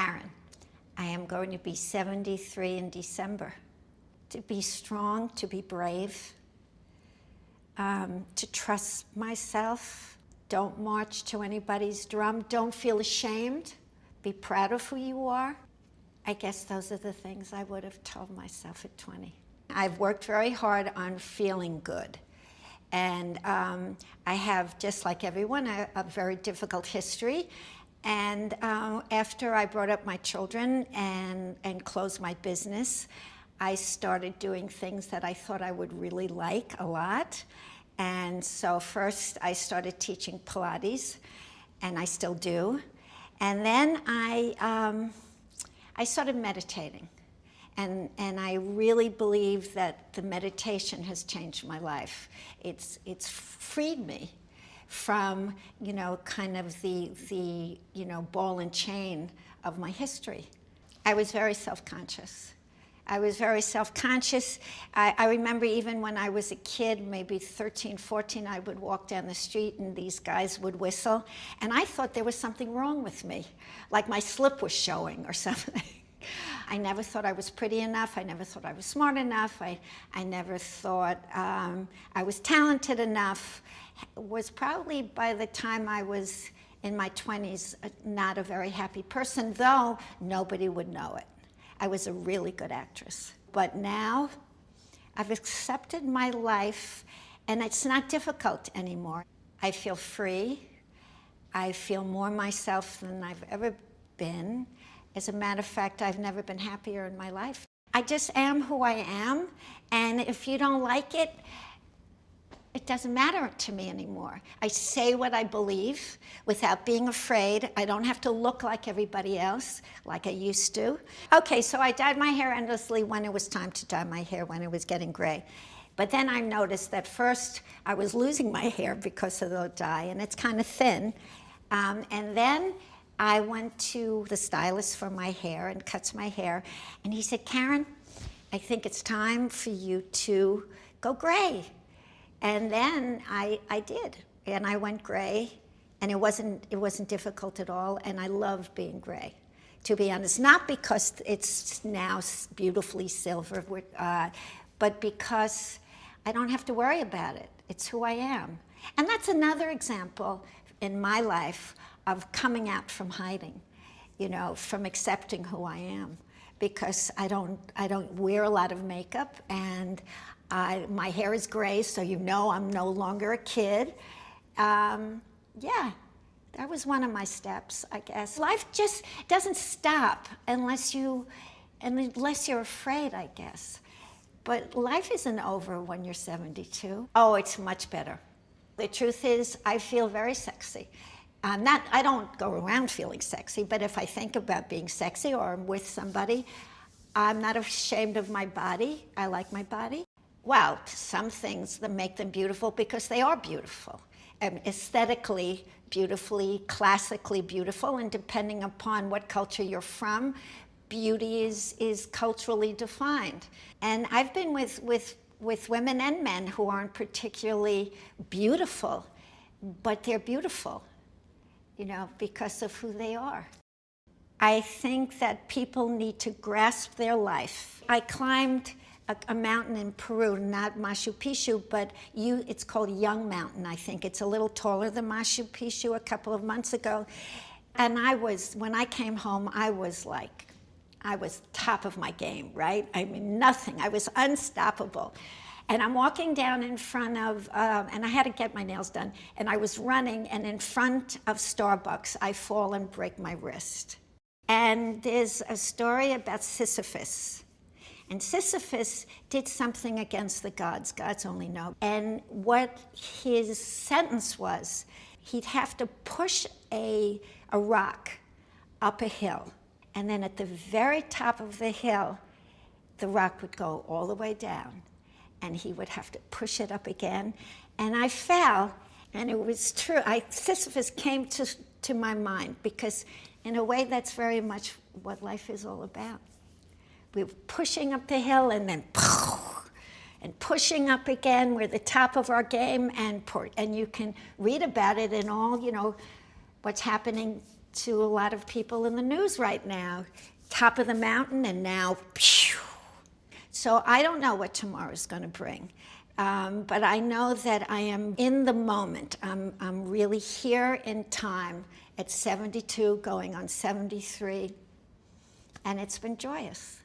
Karen. I am going to be 73 in December. To be strong, to be brave, to trust myself. Don't march to anybody's drum. Don't feel ashamed. Be proud of who you are. I guess those are the things I would have told myself at 20. I've worked very hard on feeling good. And I have, just like everyone, a very difficult history. And after I brought up my children and closed my business, I started doing things that I thought I would really like a lot. And so first I started teaching Pilates, and I still do. And then I started meditating. And I really believe that the meditation has changed my life. It's freed me from, kind of the ball and chain of my history. I was very self-conscious. I remember even when I was a kid, maybe 13, 14, I would walk down the street and these guys would whistle. And I thought there was something wrong with me, like my slip was showing or something. I never thought I was pretty enough. I never thought I was smart enough. I never thought I was talented enough. Was probably, by the time I was in my 20s, not a very happy person, though nobody would know it. I was a really good actress. But now I've accepted my life, and it's not difficult anymore. I feel free. I feel more myself than I've ever been. As a matter of fact, I've never been happier in my life. I just am who I am, and if you don't like it, it doesn't matter to me anymore. I say what I believe without being afraid. I don't have to look like everybody else, like I used to. Okay, so I dyed my hair endlessly when it was time to dye my hair, when it was getting gray. But then I noticed that first I was losing my hair because of the dye, and it's kind of thin. And then I went to the stylist for my hair and cuts my hair, and he said, Karen, I think it's time for you to go gray. And then I did, and I went gray, and it wasn't difficult at all, and I love being gray, to be honest. Not because it's now beautifully silver, but because I don't have to worry about it. It's who I am. And that's another example in my life of coming out from hiding, from accepting who I am, because I don't wear a lot of makeup, and my hair is gray, so I'm no longer a kid. Yeah, that was one of my steps, I guess. Life just doesn't stop unless you're afraid, I guess. But life isn't over when you're 72. Oh, it's much better. The truth is, I feel very sexy. I don't go around feeling sexy, but if I think about being sexy or I'm with somebody, I'm not ashamed of my body. I like my body. Well, some things that make them beautiful because they are beautiful. Aesthetically, beautifully, classically beautiful, and depending upon what culture you're from, beauty is culturally defined. And I've been with women and men who aren't particularly beautiful, but they're beautiful, because of who they are. I think that people need to grasp their life. I climbed a mountain in Peru, not Machu Picchu, but it's called Young Mountain, I think. It's a little taller than Machu Picchu a couple of months ago. And when I came home, I was top of my game, right? I mean, nothing. I was unstoppable. And I'm walking down in front of, and I had to get my nails done, and I was running, and in front of Starbucks, I fall and break my wrist. And there's a story about Sisyphus. And Sisyphus did something against the gods. Gods only know. And what his sentence was, he'd have to push a rock up a hill. And then at the very top of the hill, the rock would go all the way down. And he would have to push it up again. And I fell, and it was true. Sisyphus came to my mind, because in a way that's very much what life is all about. We were pushing up the hill, and then and pushing up again. We're the top of our game, and you can read about it in all, what's happening to a lot of people in the news right now. Top of the mountain and now, phew. So I don't know what tomorrow's going to bring. But I know that I am in the moment. I'm really here in time at 72, going on 73, and it's been joyous.